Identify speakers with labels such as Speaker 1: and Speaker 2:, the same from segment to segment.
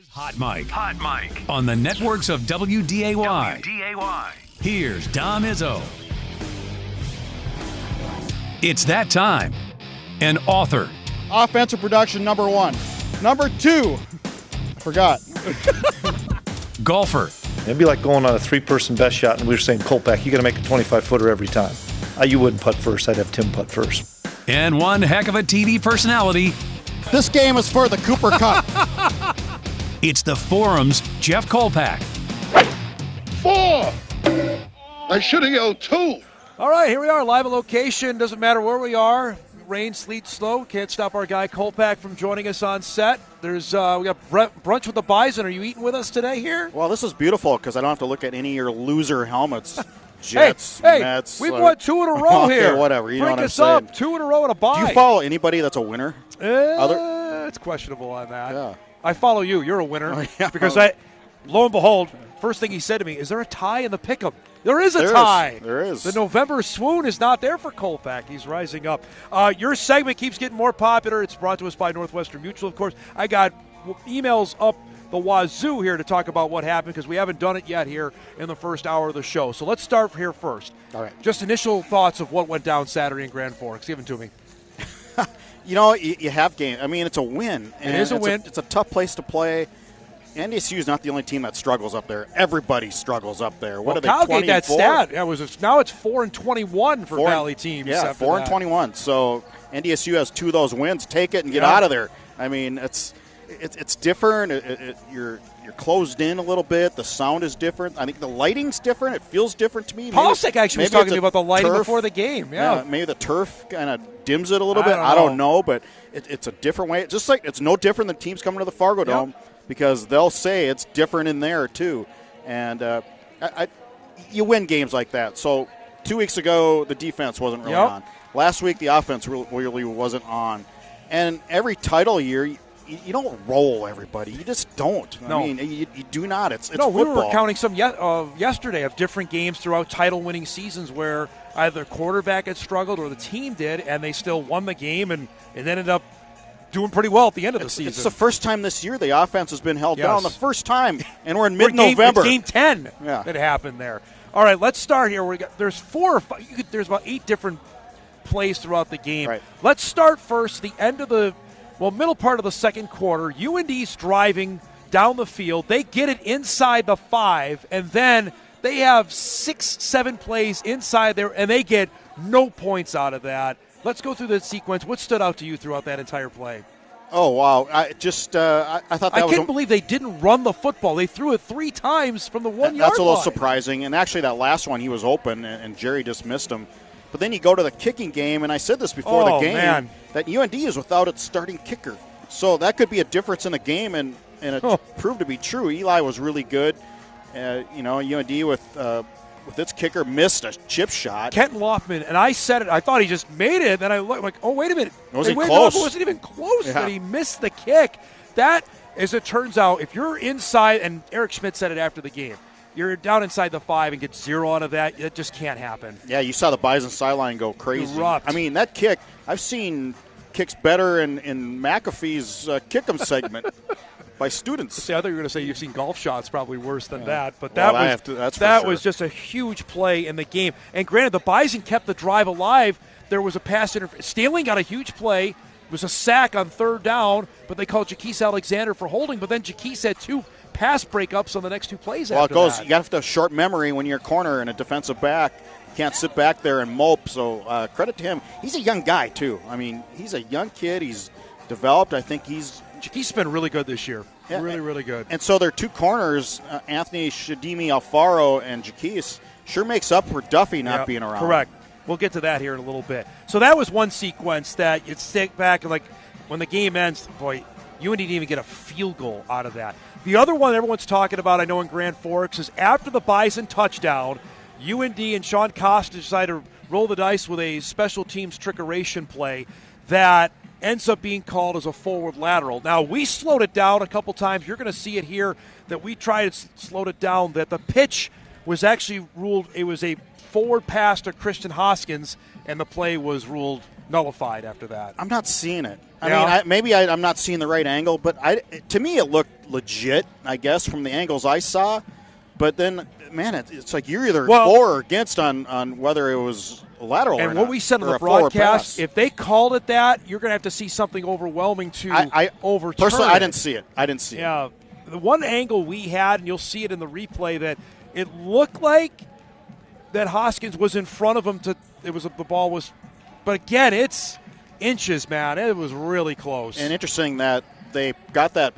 Speaker 1: Hot Mic on the networks of WDAY. Here's Dom Izzo. It's that time. An author.
Speaker 2: Offensive production, number 1. Number 2. I forgot.
Speaker 1: Golfer.
Speaker 3: It'd be like going on a 3-person best shot, and we were saying, Kolpack, you got to make a 25-footer every time. You wouldn't putt first. I'd have Tim putt first.
Speaker 1: And one heck of a TV personality.
Speaker 2: This game is for the Cooper Cup.
Speaker 1: It's the Forum's Jeff Kolpack.
Speaker 4: 4! I should have yelled 2.
Speaker 5: All right, here we are, live on location. Doesn't matter where we are. Rain, sleet, snow. Can't stop our guy Kolpack from joining us on set. There's we got brunch with the Bison. Are you eating with us today here?
Speaker 6: Well, this is beautiful because I don't have to look at any of your loser helmets. Jets,
Speaker 5: hey,
Speaker 6: Mets.
Speaker 5: We've won 2 in a row
Speaker 6: okay,
Speaker 5: here.
Speaker 6: Whatever. You know
Speaker 5: Bring
Speaker 6: what I'm
Speaker 5: us
Speaker 6: saying.
Speaker 5: up. 2 in a row and a bye.
Speaker 6: Do you follow anybody that's a winner?
Speaker 5: It's questionable on that.
Speaker 6: Yeah.
Speaker 5: I follow you. You're a winner.
Speaker 6: Oh, yeah.
Speaker 5: Because lo and behold, first thing he said to me, is there a tie in the pick'em? There is a tie.
Speaker 6: There is.
Speaker 5: The November swoon is not there for Kolpack. He's rising up. Your segment keeps getting more popular. It's brought to us by Northwestern Mutual, of course. I got emails up the wazoo here to talk about what happened because we haven't done it yet here in the first hour of the show. So let's start here first.
Speaker 6: All right.
Speaker 5: Just initial thoughts of what went down Saturday in Grand Forks. Give them to me.
Speaker 6: You know, you have game. I mean, it's a win.
Speaker 5: It is a win.
Speaker 6: It's a tough place to play. NDSU is not the only team that struggles up there. Everybody struggles up there. What are they,
Speaker 5: Kyle
Speaker 6: 20
Speaker 5: gave that
Speaker 6: and 4?
Speaker 5: stat. Now it's 4-21 for Valley teams.
Speaker 6: Yeah, 4-21. So NDSU has 2 of those wins. Take it and get out of there. I mean, it's different. You're closed in a little bit. The sound is different. I think the lighting's different. It feels different to me.
Speaker 5: Polsek actually was talking to me about the lighting before the game. Yeah.
Speaker 6: Maybe the turf kind of dims it a little bit. I don't know, but it's a different way. Just like it's no different than teams coming to the Fargo Dome because they'll say it's different in there too. And you win games like that. So 2 weeks ago, the defense wasn't really on. Last week, the offense really wasn't on. And every title year, you don't roll everybody. You just don't.
Speaker 5: No.
Speaker 6: I mean, you do not. It's
Speaker 5: no,
Speaker 6: football.
Speaker 5: We were counting some yesterday of different games throughout title-winning seasons where either quarterback had struggled or the team did, and they still won the game and ended up doing pretty well at the end of the season.
Speaker 6: It's the first time this year the offense has been held down. The first time, and we're in mid-November.
Speaker 5: It's game 10 that happened there. All right, let's start here. There's 4 or 5. There's about 8 different plays throughout the game.
Speaker 6: Right.
Speaker 5: Let's start first. The end of the middle part of the second quarter. UND's driving down the field. They get it inside the 5, and then they have 6-7 plays inside there, and they get no points out of that. Let's go through the sequence. What stood out to you throughout that entire play?
Speaker 6: Oh, wow. I thought that
Speaker 5: I can't believe they didn't run the football. They threw it 3 times from the 1 yard line.
Speaker 6: That's a little surprising. And actually, that last one, he was open, and Jerry just missed him. But then you go to the kicking game, and I said this before the game, that UND is without its starting kicker. So that could be a difference in the game, and it proved to be true. Eli was really good. UND with its kicker missed a chip shot.
Speaker 5: Kenton Loffman, and I said it, I thought he just made it. Then I looked like, oh, wait a minute.
Speaker 6: It wasn't close.
Speaker 5: It wasn't even close that he missed the kick. That, as it turns out, if you're inside, and Eric Schmidt said it after the game, you're down inside the 5 and get 0 out of that, it just can't happen.
Speaker 6: Yeah, you saw the Bison sideline go crazy.
Speaker 5: Erupt.
Speaker 6: I mean, that kick, I've seen kicks better in McAfee's kick 'em segment by students.
Speaker 5: See, I thought you were going to say you've seen golf shots probably worse than that, but that was just a huge play in the game. And granted, the Bison kept the drive alive. There was a pass interference. Stanley got a huge play. It was a sack on 3rd down, but they called Jaquise Alexander for holding. But then Jaquise had 2 pass breakups on the next 2 plays after that.
Speaker 6: You have to have short memory when you're a corner and a defensive back. You can't sit back there and mope. So credit to him. He's a young guy, too. I mean, he's a young kid. He's developed. I think
Speaker 5: Jaquise's been really good this year. Yeah, really, really good.
Speaker 6: And so their 2 corners, Anthony Shadimi Alfaro and Jaquise, sure makes up for Duffy not being around.
Speaker 5: Correct. We'll get to that here in a little bit. So that was one sequence that you'd stick back and, like, when the game ends, boy, UND didn't even get a field goal out of that. The other one everyone's talking about, I know in Grand Forks, is after the Bison touchdown, UND and Sean Costa decided to roll the dice with a special teams trickeration play that ends up being called as a forward lateral. Now, we slowed it down a couple times. You're going to see it here that we tried to slow it down, that the pitch was actually ruled, it was a forward pass to Christian Hoskins, and the play was ruled nullified after that.
Speaker 6: I'm not seeing it. I mean, I'm not seeing the right angle, but to me it looked legit, I guess, from the angles I saw. But then, man, it's like you're either for or against on whether it was lateral or not.
Speaker 5: And what we said on the broadcast, if they called it that, you're going to have to see something overwhelming to overturn
Speaker 6: personally,
Speaker 5: it.
Speaker 6: I didn't see it.
Speaker 5: Yeah, the one angle we had, and you'll see it in the replay, that it looked like that Hoskins was in front of him. The ball was, but again, it's inches, man. It was really close.
Speaker 6: And interesting that they got that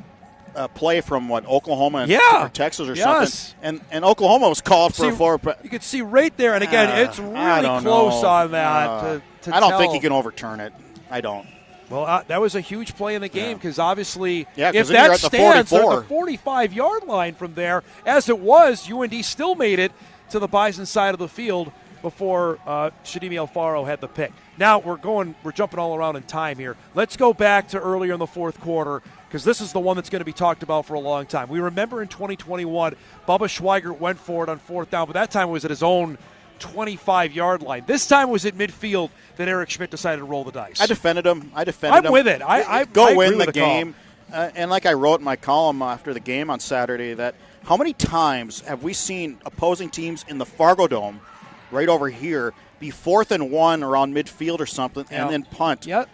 Speaker 6: play from Oklahoma or Texas or something, and Oklahoma was called for a forward.
Speaker 5: You could see right there, and again, it's really close on that.
Speaker 6: I don't think you can overturn it. I don't.
Speaker 5: Well, that was a huge play in the game because obviously,
Speaker 6: if
Speaker 5: that stands at the 45-yard line from there, as it was, UND still made it to the Bison side of the field before Shadimi Alfaro had the pick. Now we're jumping all around in time here. Let's go back to earlier in the fourth quarter, because this is the one that's going to be talked about for a long time. We remember in 2021, Bubba Schweigert went for it on fourth down, but that time it was at his own 25-yard line. This time was at midfield that Eric Schmidt decided to roll the dice.
Speaker 6: I defended him.
Speaker 5: I'm with it. I
Speaker 6: win the game. And like I wrote in my column after the game on Saturday, that how many times have we seen opposing teams in the Fargo Dome right over here be 4th and 1 around midfield or something and then punt?
Speaker 5: Yep.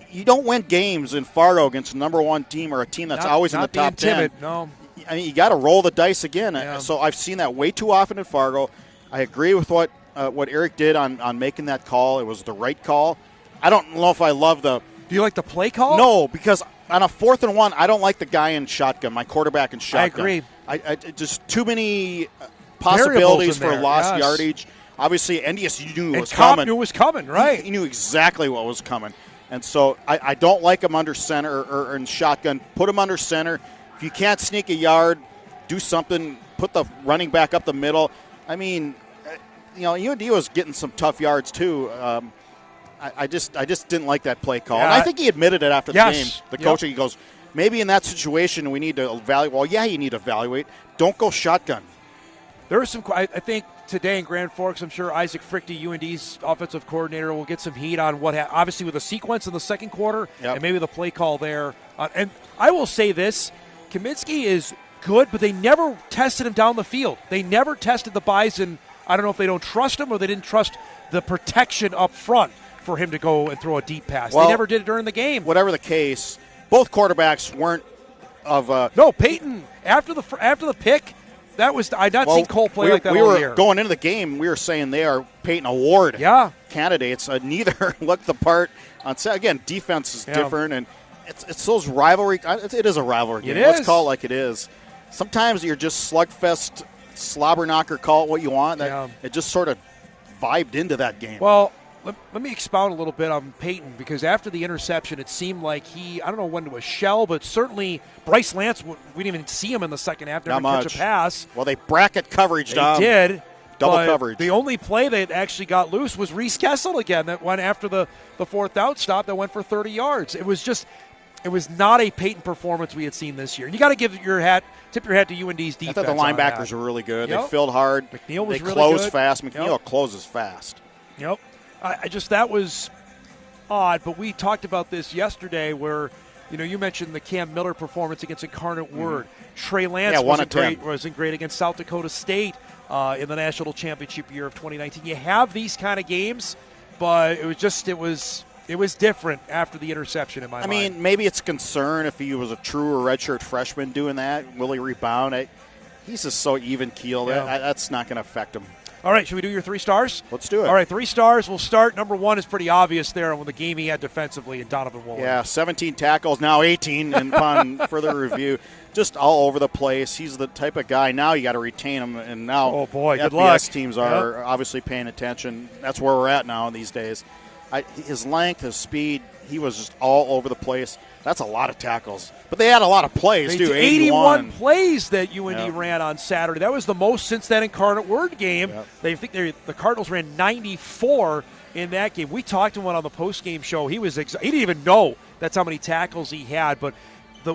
Speaker 6: You don't win games in Fargo against a number 1 team or a team that's always in the top 10.
Speaker 5: No.
Speaker 6: I mean, you got to roll the dice again.
Speaker 5: Yeah.
Speaker 6: So I've seen that way too often in Fargo. I agree with what Eric did on making that call. It was the right call. I don't know if I love the.
Speaker 5: Do you like the play call?
Speaker 6: No, because on a 4th and 1, I don't like the guy in shotgun, my quarterback in shotgun.
Speaker 5: I agree.
Speaker 6: I just too many possibilities for lost yardage. Obviously, NDSU knew it was coming.
Speaker 5: Knew it was coming, right?
Speaker 6: He knew exactly what was coming. And so I don't like him under center or in shotgun. Put him under center. If you can't sneak a yard, do something. Put the running back up the middle. I mean, UND was getting some tough yards too. I just didn't like that play call. And I think he admitted it after the game. The coach, he goes, maybe in that situation we need to evaluate. Well, yeah, you need to evaluate. Don't go shotgun.
Speaker 5: There was some. I think today in Grand Forks, I'm sure Isaac Frichte, UND's offensive coordinator, will get some heat on what obviously with the sequence in the second quarter and maybe the play call there. And I will say this, Kaminsky is good, but they never tested him down the field. They never tested the Bison. I don't know if they don't trust him or they didn't trust the protection up front for him to go and throw a deep pass. They never did it during the game.
Speaker 6: Whatever the case, both quarterbacks weren't of
Speaker 5: no, Peyton, after the pick, that was I'd not seen Cole play like that all year.
Speaker 6: Going into the game, we were saying they are Peyton Award candidates. Neither looked the part. Again, defense is different, and it's those rivalry. It is a rivalry game. Let's call it like it is. Sometimes you're just slugfest, slobber knocker. Call it what you want. It just sort of vibed into that game.
Speaker 5: Well, let me expound a little bit on Peyton, because after the interception, it seemed like I don't know when it was shell, but certainly Bryce Lance, we didn't even see him in the second half. Didn't catch a pass.
Speaker 6: Well, they bracket coverage, Dom.
Speaker 5: They did.
Speaker 6: Double coverage.
Speaker 5: The only play that actually got loose was Reese Kessel again, that went after the fourth down stop that went for 30 yards. It was not a Peyton performance we had seen this year. And you got to tip your hat to UND's defense.
Speaker 6: I thought the linebackers were really good.
Speaker 5: Yep.
Speaker 6: They filled hard.
Speaker 5: McNeil was
Speaker 6: they
Speaker 5: really
Speaker 6: closed
Speaker 5: good.
Speaker 6: fast. McNeil closes fast.
Speaker 5: Yep. That was odd, but we talked about this yesterday where, you mentioned the Cam Miller performance against Incarnate Word. Trey Lance wasn't great against South Dakota State in the national championship year of 2019. You have these kind of games, but it was different after the interception in my mind.
Speaker 6: I mean, maybe it's a concern if he was a true or redshirt freshman doing that. Will he rebound? He's just so even-keeled. Yeah. That's not going to affect him.
Speaker 5: All right, should we do your 3 stars?
Speaker 6: Let's do it.
Speaker 5: All right, 3 stars. We'll start. Number 1 is pretty obvious there on the game he had defensively in Donovan Woolen.
Speaker 6: Yeah, 17 tackles, now 18 upon further review. Just all over the place. He's the type of guy. Now you got to retain him, and now
Speaker 5: good luck.
Speaker 6: teams are obviously paying attention. That's where we're at now these days. His length, his speed, he was just all over the place. That's a lot of tackles. But they had a lot of plays, too.
Speaker 5: 81 plays that UND ran on Saturday. That was the most since that Incarnate Word game. Yep. The Cardinals ran 94 in that game. We talked to him on the post-game show. He didn't even know that's how many tackles he had. But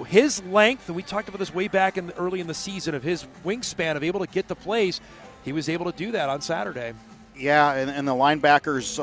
Speaker 5: his length, and we talked about this way back early in the season, of his wingspan of able to get the plays, he was able to do that on Saturday.
Speaker 6: Yeah, and the linebackers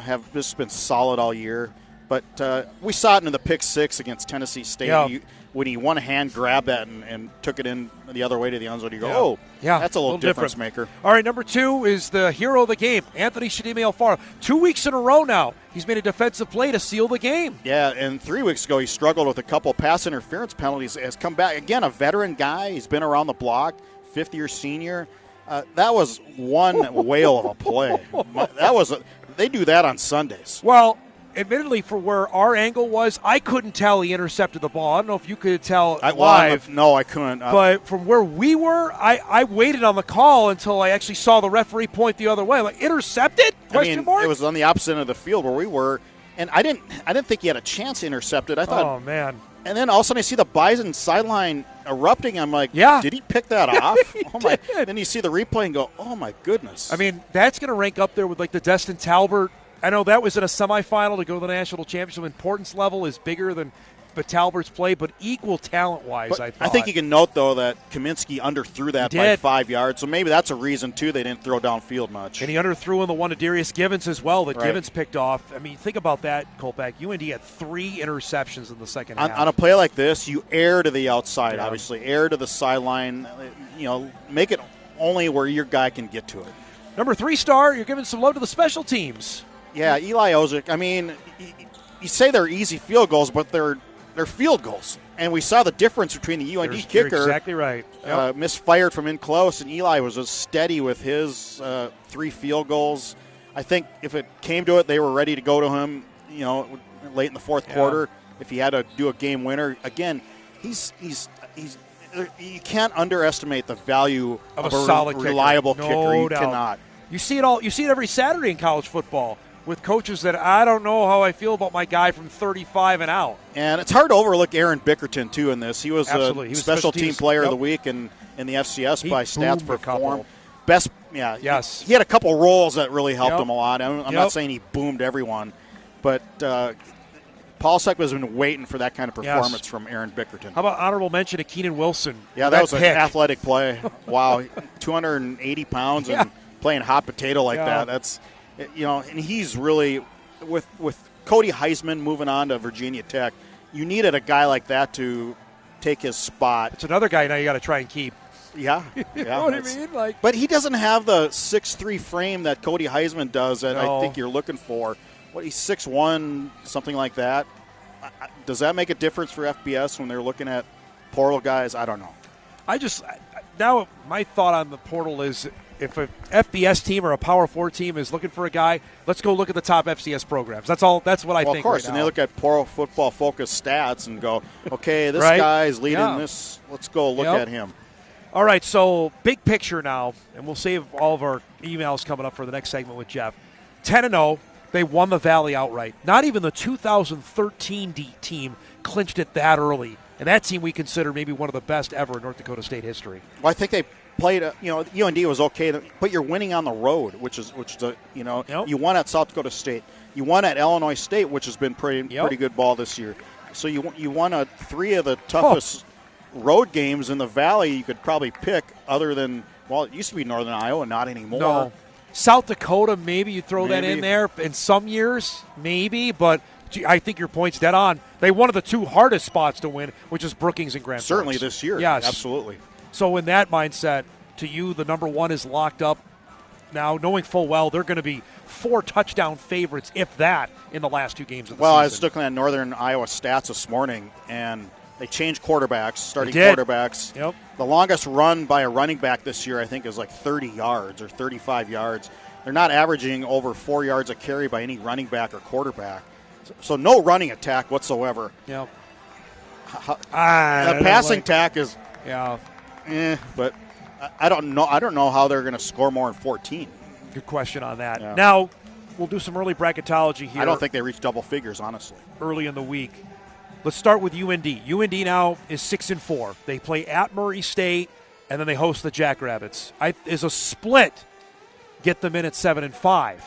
Speaker 6: have just been solid all year. But we saw it in the pick six against Tennessee State.
Speaker 5: Yeah.
Speaker 6: When he one hand grabbed that and took it in the other way to the end zone, you go, that's a little difference maker.
Speaker 5: All right, number 2 is the hero of the game, Anthony Shadime Alfaro. 2 weeks in a row now, he's made a defensive play to seal the game.
Speaker 6: Yeah, and 3 weeks ago he struggled with a couple pass interference penalties. Has come back again, a veteran guy. He's been around the block, fifth-year senior. That was one whale of a play. They do that on Sundays.
Speaker 5: Well, admittedly, for where our angle was, I couldn't tell he intercepted the ball. I don't know if you could tell live.
Speaker 6: No, I couldn't.
Speaker 5: But from where we were, I waited on the call until I actually saw the referee point the other way. I'm like, intercepted? Question mark?
Speaker 6: It was on the opposite end of the field where we were, and I didn't think he had a chance to intercept it. I thought,
Speaker 5: oh man.
Speaker 6: And then all of a sudden I see the Bison sideline erupting. I'm like, did he pick that off? Oh my! Then you see the replay and go, oh my goodness.
Speaker 5: I mean, that's going to rank up there with like the Destin Talbert. I know that was in a semifinal to go to the national championship. Importance level is bigger than Talbert's play, but equal talent-wise, I thought.
Speaker 6: I think you can note, though, that Kaminsky underthrew that by 5 yards, so maybe that's a reason, too, they didn't throw downfield much.
Speaker 5: And he underthrew in the one to Darius Givens as well that Givens picked off. I mean, think about that, Kolpack. UND had 3 interceptions in the second half.
Speaker 6: On a play like this, you err to the outside, obviously. Err to the sideline. Make it only where your guy can get to it.
Speaker 5: Number 3 star, you're giving some love to the special teams.
Speaker 6: Yeah, Eli Ozick. I mean, you say they're easy field goals, but they're field goals. And we saw the difference between the UND kicker.
Speaker 5: You're exactly right. Yep.
Speaker 6: Misfired from in close, and Eli was just steady with his 3 field goals. I think if it came to it, they were ready to go to him, late in the fourth quarter. If he had to do a game winner. Again, he's you can't underestimate the value of a solid reliable kicker. You cannot.
Speaker 5: You see it all. You see it every Saturday in college football with coaches that I don't know how I feel about my guy from 35 and out.
Speaker 6: And it's hard to overlook Aaron Bickerton, too, in this. He was a special team player of the week in the FCS by Stats Perform. Best,
Speaker 5: yes.
Speaker 6: He had a couple roles that really helped him a lot. I'm not saying he boomed everyone, but Paul Seck has been waiting for that kind of performance from Aaron Bickerton.
Speaker 5: How about honorable mention to Keenan Wilson?
Speaker 6: Yeah, that was an athletic play. Wow, 280 pounds and playing hot potato like that. That's and he's really with Cody Heisman moving on to Virginia Tech. You needed a guy like that to take his spot.
Speaker 5: It's another guy now you got to try and keep.
Speaker 6: Yeah,
Speaker 5: you know what I mean?
Speaker 6: But he doesn't have the 6'3" frame that Cody Heisman does that I think you're looking for. He's 6'1", something like that. Does that make a difference for FBS when they're looking at portal guys? I don't know.
Speaker 5: Now my thought on the portal is if a FBS team or a Power 4 team is looking for a guy, let's go look at the top FCS programs. That's all. That's what I think.
Speaker 6: Of course,
Speaker 5: right
Speaker 6: and
Speaker 5: now.
Speaker 6: they look at Pro Football Focus stats and go, okay, this guy is leading this. Let's go look at him.
Speaker 5: All right, so big picture now, and we'll save all of our emails coming up for the next segment with Jeff. 10-0, they won the Valley outright. Not even the 2013 team clinched it that early, and that team we consider maybe one of the best ever in North Dakota State history.
Speaker 6: Well, I think they played. UND was okay, but you're winning on the road, which is you won at South Dakota State, you won at Illinois State, which has been pretty good ball this year. So you won 3 of the toughest road games in the Valley you could probably pick, other than it used to be Northern Iowa, not anymore.
Speaker 5: No. South Dakota, maybe you throw that in there in some years, maybe, but I think your point's dead on. They one of the 2 hardest spots to win, which is Brookings and Grand Forks.
Speaker 6: Certainly this year.
Speaker 5: Yes.
Speaker 6: Absolutely.
Speaker 5: So in that mindset, to you, the number 1 is locked up now, knowing full well they're going to be 4 touchdown favorites, if that, in the last 2 games of the season.
Speaker 6: I was looking at Northern Iowa stats this morning, and they changed quarterbacks, starting quarterbacks.
Speaker 5: Yep.
Speaker 6: The longest run by a running back this year, I think, is like 30 yards or 35 yards. They're not averaging over 4 yards a carry by any running back or quarterback. So no running attack whatsoever.
Speaker 5: Yep.
Speaker 6: The passing attack is but I don't know. I don't know how they're going to score more than 14.
Speaker 5: Good question on that.
Speaker 6: Yeah.
Speaker 5: Now, we'll do some early bracketology here.
Speaker 6: I don't think they reach double figures, honestly.
Speaker 5: Early in the week. Let's start with UND. UND now is 6-4. They play at Murray State, and then they host the Jackrabbits. Is a split get them in at 7-5?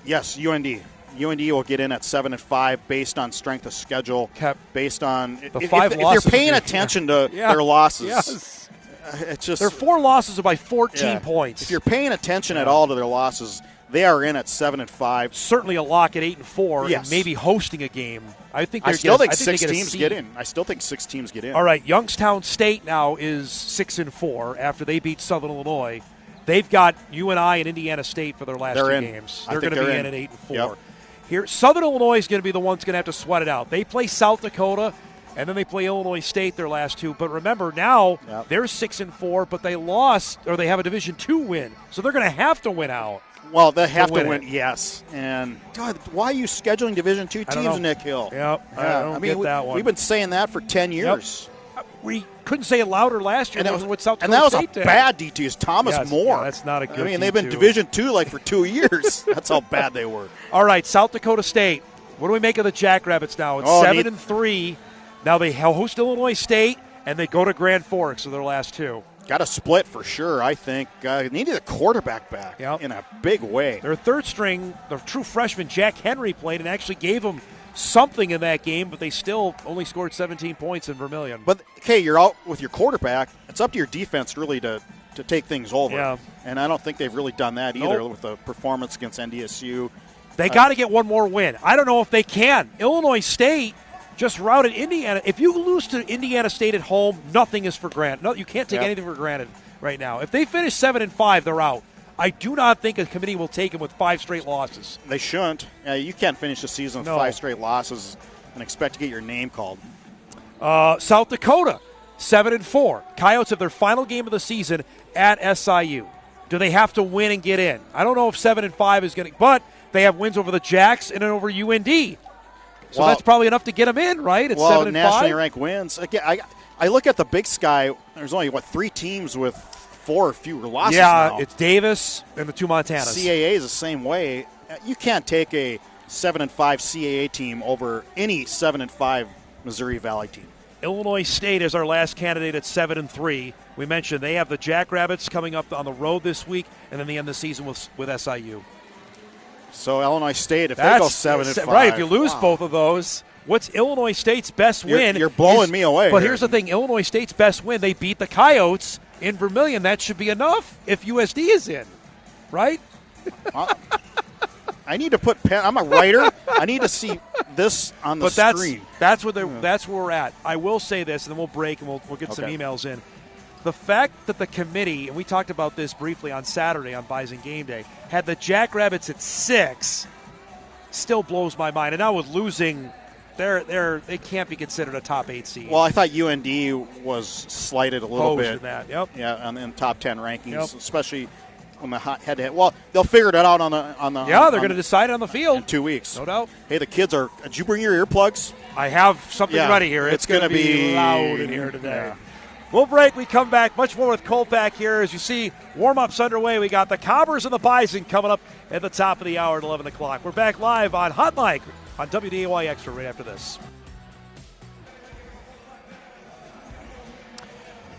Speaker 6: Yes, UND. UND will get in at 7-5 based on strength of schedule. Based on
Speaker 5: the 5 losses.
Speaker 6: If you're paying attention to their losses, It's just
Speaker 5: their 4 losses are by 14 points.
Speaker 6: If you're paying attention at all to their losses, they are in at 7-5.
Speaker 5: Certainly a lock at 8-4.
Speaker 6: Yes.
Speaker 5: And maybe hosting a game. I
Speaker 6: still think 6 teams get in.
Speaker 5: All right, Youngstown State now is 6-4 after they beat Southern Illinois. They've got UNI and Indiana State for their last 2 games. They're going to be in at 8-4.
Speaker 6: Yep.
Speaker 5: Here, Southern Illinois is going to be the ones going to have to sweat it out. They play South Dakota, and then they play Illinois State their last 2. But remember, now they're 6-4, but they lost, or they have a Division II win, so they're going to have to win out.
Speaker 6: Well, they have to win, yes. And God, why are you scheduling Division II teams, Nick Hill?
Speaker 5: Yep, I don't get that one.
Speaker 6: We've been saying that for 10 years.
Speaker 5: Yep. We couldn't say it louder last year.
Speaker 6: And that
Speaker 5: was with South
Speaker 6: and
Speaker 5: Dakota
Speaker 6: that was
Speaker 5: State
Speaker 6: a bad D2. Thomas More.
Speaker 5: Yeah, that's not a good
Speaker 6: I mean, they've
Speaker 5: D2.
Speaker 6: been Division II like for 2 years. That's how bad they were.
Speaker 5: All right, South Dakota State. What do we make of the Jackrabbits now? It's 7-3. Now they host Illinois State, and they go to Grand Forks for their last 2.
Speaker 6: Got a split for sure, I think. Needed a quarterback back in a big way.
Speaker 5: Their third string, the true freshman, Jack Henry, played and actually gave them something in that game, but they still only scored 17 points in Vermilion.
Speaker 6: But, okay, you're out with your quarterback. It's up to your defense really to take things over.
Speaker 5: Yeah.
Speaker 6: And I don't think they've really done that either with the performance against NDSU.
Speaker 5: They got to get one more win. I don't know if they can. Illinois State just routed Indiana. If you lose to Indiana State at home, nothing is for granted. No, you can't take anything for granted right now. If they finish 7-5, they're out. I do not think a committee will take them with 5 straight losses.
Speaker 6: They shouldn't. You can't finish the season with 5 straight losses and expect to get your name called.
Speaker 5: South Dakota, 7-4. Coyotes have their final game of the season at SIU. Do they have to win and get in? I don't know if 7-5 is going to, but they have wins over the Jacks and over UND. So that's probably enough to get them in, right? It's 7-5.
Speaker 6: Nationally ranked wins. Again, I look at the Big Sky. There's only 3 teams with 4 or fewer losses now.
Speaker 5: It's Davis and the 2 Montanas.
Speaker 6: CAA is the same way. You can't take a 7-5 CAA team over any 7-5 Missouri Valley team.
Speaker 5: Illinois State is our last candidate at 7-3. We mentioned they have the Jackrabbits coming up on the road this week, and then they end the season with SIU.
Speaker 6: So Illinois State, if they go 7-5,
Speaker 5: right? If you lose both of those, what's Illinois State's best win?
Speaker 6: You're blowing me away.
Speaker 5: But here's the thing: Illinois State's best win, they beat the Coyotes in Vermilion. That should be enough if USD is in, right?
Speaker 6: I need to put pen. I'm a writer. I need to see this on the screen.
Speaker 5: That's where we're at. I will say this, and then we'll break and we'll get some emails in. The fact that the committee, and we talked about this briefly on Saturday on Bison Game Day, had the Jackrabbits at 6 still blows my mind. And now with losing, they can't be considered a top 8 seed.
Speaker 6: Well, I thought UND was slighted a little bit.
Speaker 5: In that, yep.
Speaker 6: Yeah, in top 10 rankings, especially on the head-to-head. Well, they'll figure it out on the.
Speaker 5: Yeah, they're going to decide it on the field
Speaker 6: in 2 weeks,
Speaker 5: no doubt.
Speaker 6: Hey, the kids are. Did you bring your earplugs?
Speaker 5: I have something ready here. It's going to be loud in here today. Yeah. We'll break. We come back. Much more with Kolpack here. As you see, warm-ups underway. We got the Cobbers and the Bison coming up at the top of the hour at 11 o'clock. We're back live on Hot Mic on WDAY Extra right after this.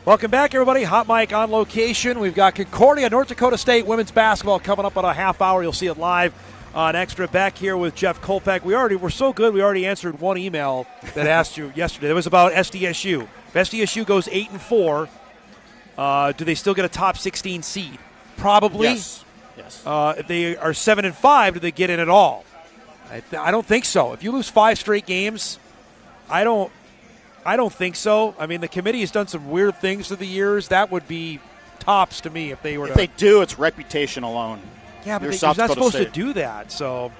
Speaker 5: Welcome back, everybody. Hot Mic on location. We've got Concordia, North Dakota State women's basketball coming up in a half hour. You'll see it live on Extra. Back here with Jeff Kolpack. We're so good, we already answered one email that asked you yesterday. It was about SDSU. If SDSU goes 8-4, do they still get a top 16 seed? Probably.
Speaker 6: Yes.
Speaker 5: If they are 7-5, do they get in at all? I don't think so. If you lose 5 straight games, I don't think so. I mean, the committee has done some weird things through the years. That would be tops to me if they were.
Speaker 6: If they do, it's reputation alone.
Speaker 5: Yeah, but you're not supposed to do that. So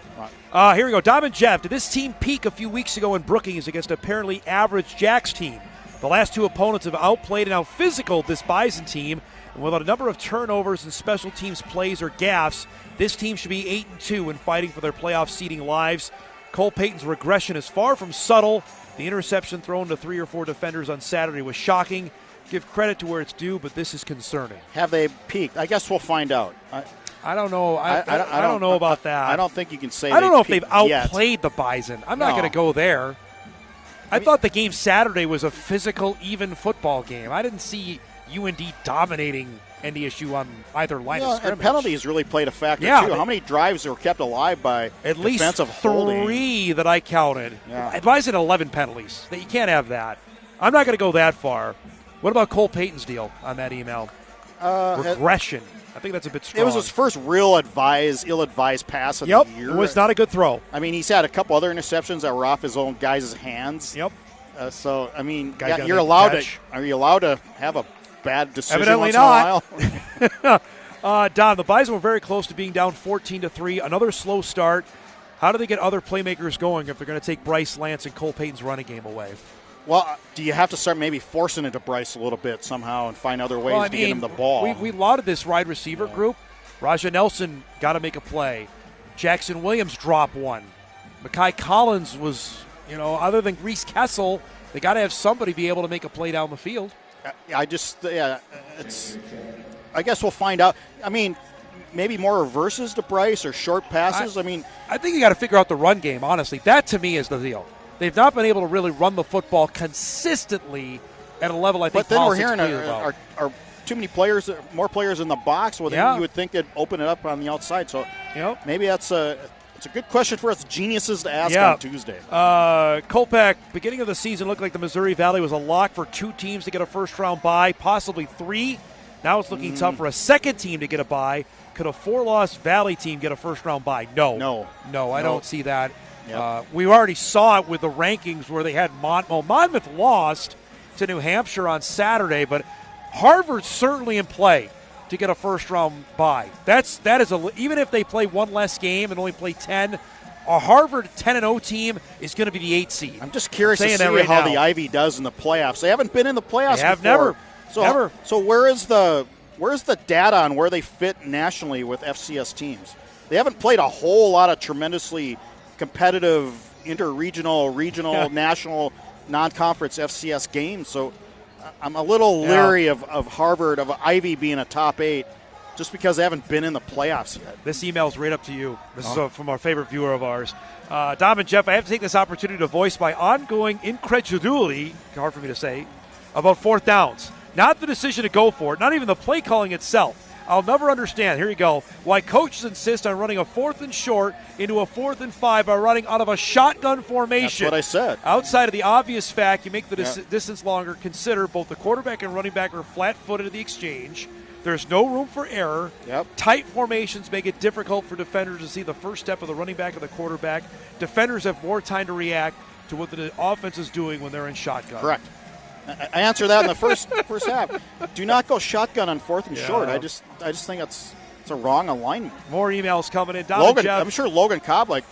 Speaker 5: here we go. Dom and Jeff. Did this team peak a few weeks ago in Brookings against an apparently average Jacks team? The last 2 opponents have outplayed and out-physicaled this Bison team. And without a number of turnovers and special teams plays or gaffes, this team should be 8-2 and fighting for their playoff seeding lives. Cole Payton's regression is far from subtle. The interception thrown to 3 or 4 defenders on Saturday was shocking. Give credit to where it's due, but this is concerning.
Speaker 6: Have they peaked? I guess we'll find out.
Speaker 5: I don't know. I don't know about that.
Speaker 6: I don't think you can say.
Speaker 5: I don't know if they've outplayed the Bison. I'm not going to go there. I thought the game Saturday was a physical, even football game. I didn't see UND dominating NDSU on either line of scrimmage.
Speaker 6: And penalties really played a factor, too. How many drives were kept alive by
Speaker 5: at least
Speaker 6: defensive
Speaker 5: 3
Speaker 6: holding?
Speaker 5: that I counted. Bison 11 penalties. You can't have that. I'm not going to go that far. What about Cole Payton's deal on that email? Regression. I think that's a bit strong.
Speaker 6: It was his first real ill-advised pass of the year.
Speaker 5: It was not a good throw.
Speaker 6: I mean, he's had a couple other interceptions that were off his own guys' hands.
Speaker 5: Yep.
Speaker 6: So, I mean,
Speaker 5: Guy
Speaker 6: you're allowed to. Are you allowed to have a bad decision
Speaker 5: Evidently
Speaker 6: once in a while?
Speaker 5: Don, the Bison were very close to being down 14-3. Another slow start. How do they get other playmakers going if they're going to take Bryce Lance and Cole Payton's running game away?
Speaker 6: Well, do you have to start maybe forcing it to Bryce a little bit somehow and find other ways to get him the ball?
Speaker 5: We lauded this wide receiver group. Raja Nelson got to make a play. Jackson Williams dropped one. Mekhi Collins was, other than Reese Kessel, they got to have somebody be able to make a play down the field.
Speaker 6: I guess we'll find out. I mean, maybe more reverses to Bryce or short passes. I
Speaker 5: think you got to figure out the run game, honestly. That, to me, is the deal. They've not been able to really run the football consistently at a level I think.
Speaker 6: But then we're hearing
Speaker 5: are
Speaker 6: too many players, more players in the box. Well, then you would think they'd open it up on the outside. So maybe it's a good question for us geniuses to ask on Tuesday.
Speaker 5: Kolpack, beginning of the season, looked like the Missouri Valley was a lock for 2 teams to get a first-round bye, possibly 3. Now it's looking tough for a second team to get a bye. Could a 4-loss Valley team get a first-round bye? No, I don't see that. Yep. We already saw it with the rankings where they had Monmouth lost to New Hampshire on Saturday, but Harvard's certainly in play to get a first-round bye. Even if they play one less game and only play 10, a Harvard 10-0 team is going to be the 8 seed.
Speaker 6: I'm just curious to see how the Ivy does in the playoffs. They haven't been in the playoffs
Speaker 5: before.
Speaker 6: Never. So where's the data on where they fit nationally with FCS teams? They haven't played a whole lot of tremendously competitive interregional, regional, national, non-conference FCS games. So I'm a little leery of Harvard, of Ivy being a top 8, just because they haven't been in the playoffs yet.
Speaker 5: This email's right up to you. This is from our favorite viewer of ours. Dom and Jeff, I have to take this opportunity to voice my ongoing incredulity, hard for me to say, about 4th downs. Not the decision to go for it, not even the play calling itself. I'll never understand, here you go, why coaches insist on running a 4th and short into a 4th and 5 by running out of a shotgun formation.
Speaker 6: That's what I said.
Speaker 5: Outside of the obvious fact, you make the distance longer. Consider both the quarterback and running back are flat-footed at the exchange. There's no room for error. Tight formations make it difficult for defenders to see the first step of the running back or the quarterback. Defenders have more time to react to what the offense is doing when they're in shotgun.
Speaker 6: Correct. I answer that in the first half. Do not go shotgun on 4th and short. I just think it's a wrong alignment.
Speaker 5: More emails coming in.
Speaker 6: I'm sure Logan Cobb,
Speaker 5: when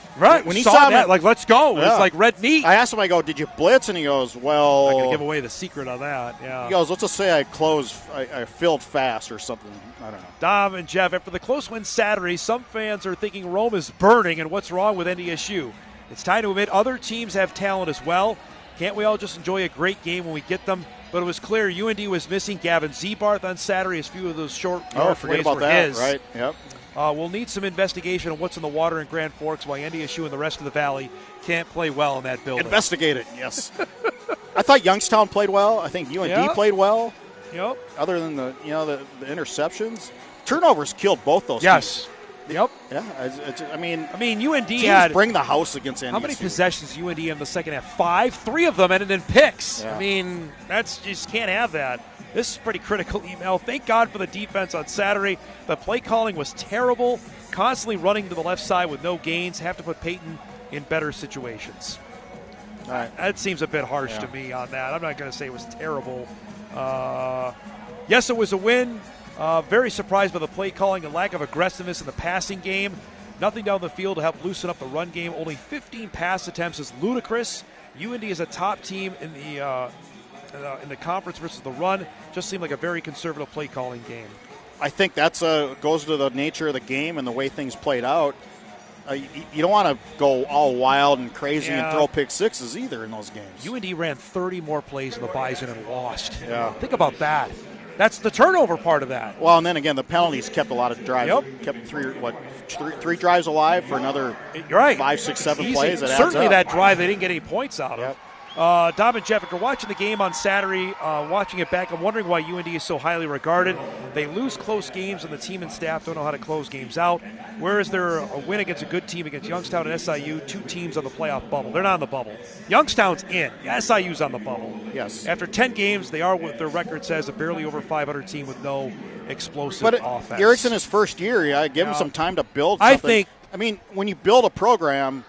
Speaker 5: he saw that, let's go. It's like red meat.
Speaker 6: I asked him, I go, did you blitz? And he goes, well.
Speaker 5: I'm not going to give away the secret on that. Yeah.
Speaker 6: He goes, let's just say I filled fast or something. I don't know.
Speaker 5: Dom and Jeff, after the close win Saturday, some fans are thinking Rome is burning and what's wrong with NDSU. It's time to admit other teams have talent as well. Can't we all just enjoy a great game when we get them? But it was clear UND was missing Gavin Zebarth on Saturday as few of those short yard plays were his.
Speaker 6: Right, yep.
Speaker 5: We'll need some investigation on what's in the water in Grand Forks, why NDSU and the rest of the Valley can't play well in that building.
Speaker 6: Investigate it, yes. I thought Youngstown played well. I think UND played well.
Speaker 5: Yep.
Speaker 6: Other than the interceptions. Turnovers killed both those teams.
Speaker 5: Yep.
Speaker 6: Yeah. I mean,
Speaker 5: UND
Speaker 6: teams bring the house against NDSU.
Speaker 5: How many possessions UND in the second half? 5. 3 of them ended in picks.
Speaker 6: Yeah.
Speaker 5: You just can't have that. This is pretty critical email. Thank God for the defense on Saturday. The play calling was terrible. Constantly running to the left side with no gains. Have to put Peyton in better situations.
Speaker 6: All right.
Speaker 5: That seems a bit harsh to me on that. I'm not going to say it was terrible. Yes, it was a win. Very surprised by the play calling and lack of aggressiveness in the passing game. Nothing down the field to help loosen up the run game. Only 15 pass attempts is ludicrous. UND is a top team in the conference versus the run. Just seemed like a very conservative play calling game.
Speaker 6: I think that's goes to the nature of the game and the way things played out. You don't want to go all wild and crazy and throw pick sixes either in those games.
Speaker 5: UND ran 30 more plays in the Bison and lost.
Speaker 6: Yeah.
Speaker 5: Think about that. That's the turnover part of that.
Speaker 6: Well, and then again, the penalties kept a lot of drives. Kept three drives alive for another 5, 6, 7 plays.
Speaker 5: Certainly that drive they didn't get any points out of. Dom and Jeff, after watching the game on Saturday, watching it back, I'm wondering why UND is so highly regarded. They lose close games, and the team and staff don't know how to close games out. Where is there a win against a good team against Youngstown and SIU, two teams on the playoff bubble? They're not on the bubble. Youngstown's in. SIU's on the bubble.
Speaker 6: Yes.
Speaker 5: After 10 games, they are what their record says, a barely over 500 team with no explosive offense.
Speaker 6: Eric's in his first year. Give him some time to build something. I mean, when you build a program,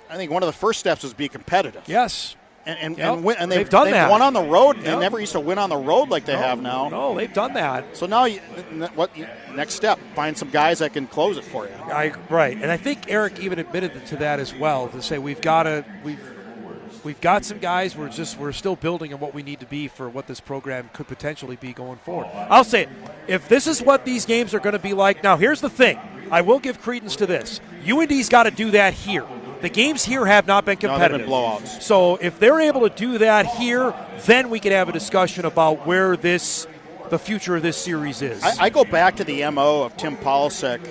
Speaker 6: I think one of the first steps is be competitive.
Speaker 5: Yes.
Speaker 6: And
Speaker 5: they've done that.
Speaker 6: Won on the road. They never used to win on the road like they have now.
Speaker 5: No, they've done that.
Speaker 6: So now, next step? Find some guys that can close it for you.
Speaker 5: Right, and I think Eric even admitted to that as well. To say we've got some guys. We're still building on what we need to be for what this program could potentially be going forward. I'll say it. If this is what these games are going to be like, now here's the thing. I will give credence to this. UND's got to do that here. The games here have not been competitive.
Speaker 6: No, they've been blowouts.
Speaker 5: So if they're able to do that here, then we can have a discussion about where the future of this series is.
Speaker 6: I go back to the MO of Tim Polasek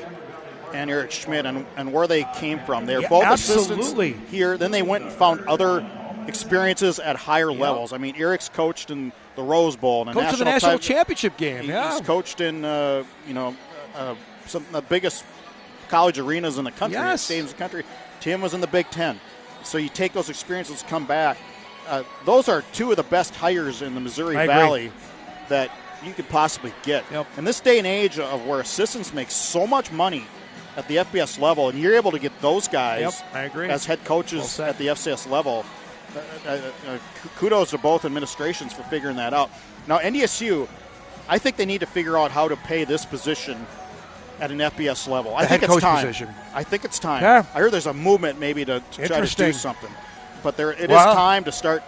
Speaker 6: and Eric Schmidt and where they came from. They're both assistants here. Then they went and found other experiences at higher levels. I mean, Eric's coached in the Rose Bowl and
Speaker 5: coached in the national championship game.
Speaker 6: He's coached in some of the biggest college arenas in the country, stadiums in the country. Tim was in the Big Ten. So you take those experiences, come back. Those are two of the best hires in the Missouri Valley that you could possibly get.
Speaker 5: Yep.
Speaker 6: In this day and age of where assistants make so much money at the FBS level, and you're able to get those guys as head coaches at the FCS level, kudos to both administrations for figuring that out. Now, NDSU, I think they need to figure out how to pay this position at an FBS level. I think it's time. I think it's time.
Speaker 5: Yeah.
Speaker 6: I heard there's a movement maybe to try to do something. But it is time to start,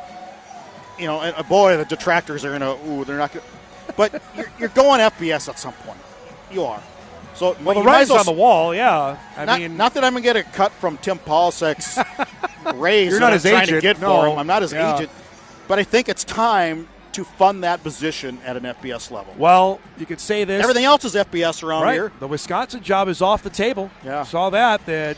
Speaker 6: and boy, the detractors are they're not going to. But you're going FBS at some point. You are. So
Speaker 5: the writing's on the wall, yeah.
Speaker 6: Not that I'm going to get a cut from Tim Polasek's raise
Speaker 5: You're not his
Speaker 6: trying
Speaker 5: agent.
Speaker 6: to get for him. I'm not his agent. But I think it's time to fund that position at an FBS level.
Speaker 5: Well, you could say this.
Speaker 6: Everything else is FBS around here.
Speaker 5: The Wisconsin job is off the table.
Speaker 6: Yeah.
Speaker 5: Saw that they're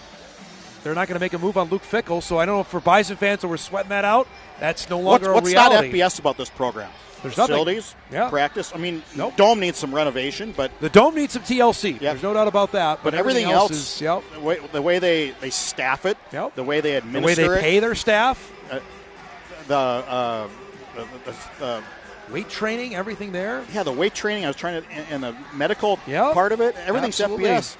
Speaker 5: not going to make a move on Luke Fickell. So I don't know if for Bison fans that were sweating that out, that's no longer a reality.
Speaker 6: What's not FBS about this program?
Speaker 5: There's
Speaker 6: facilities, practice. I mean, Dome needs some renovation, but
Speaker 5: the Dome needs some TLC. There's no doubt about that.
Speaker 6: But everything else is the way they staff it, the way they administer
Speaker 5: the way they pay their staff,
Speaker 6: the
Speaker 5: weight training, everything there.
Speaker 6: Yeah, the weight training. I was trying to, and the medical part of it. Everything's FBS.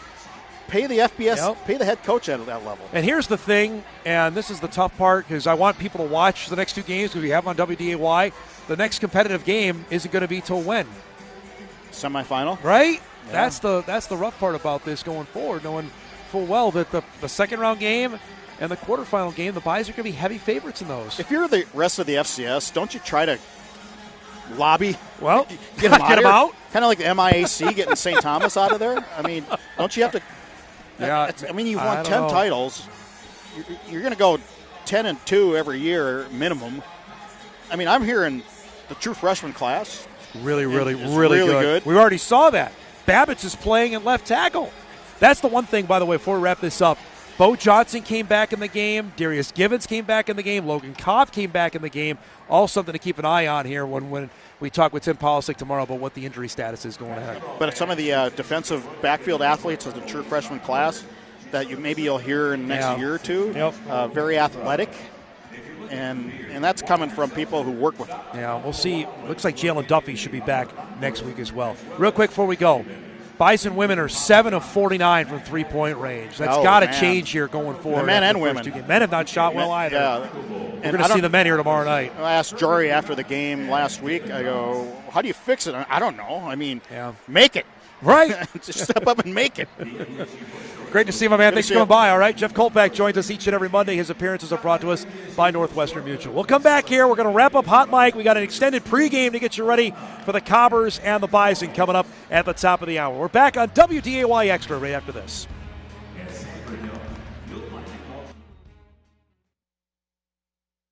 Speaker 6: Pay the FBS, pay the head coach at that level.
Speaker 5: And here's the thing, and this is the tough part because I want people to watch the next two games because we have them on WDAY. The next competitive game isn't going to be till when?
Speaker 6: Semifinal.
Speaker 5: Right? Yeah. That's the rough part about this going forward, knowing full well that the second round game and the quarterfinal game, the Bison are going to be heavy favorites in those.
Speaker 6: If you're the rest of the FCS, don't you try to lobby?
Speaker 5: Well,
Speaker 6: get them out. Kind of like the MIAC getting St. Thomas out of there. I mean, don't you have to?
Speaker 5: Yeah.
Speaker 6: I mean, you've won 10 titles. You're going to go 10-2 every year minimum. I mean, I'm hearing the true freshman class.
Speaker 5: Really good. We already saw that. Babbitts is playing in left tackle. That's the one thing, by the way, before we wrap this up. Bo Johnson came back in the game. Darius Givens came back in the game. Logan Kopp came back in the game. All something to keep an eye on here when we talk with Tim Polasek tomorrow about what the injury status is going ahead.
Speaker 6: But some of the defensive backfield athletes of the true freshman class that you'll hear in the next year or two, very athletic. And that's coming from people who work with them.
Speaker 5: Yeah, we'll see. Looks like Jalen Duffy should be back next week as well. Real quick before we go, Bison women are 7 of 49 from three-point range. That's got to change here going forward.
Speaker 6: The men and women.
Speaker 5: Men have not shot well either.
Speaker 6: Yeah.
Speaker 5: We're going to see the men here tomorrow night.
Speaker 6: I asked Jory after the game last week, I go, how do you fix it? I don't know. I mean, make it.
Speaker 5: Right.
Speaker 6: Just step up and make it.
Speaker 5: Great to see you, my man. Thanks for coming by, all right? Jeff Kolpack joins us each and every Monday. His appearances are brought to us by Northwestern Mutual. We'll come back here. We're going to wrap up Hot Mic. We got an extended pregame to get you ready for the Cobbers and the Bison coming up at the top of the hour. We're back on WDAY Extra right after this.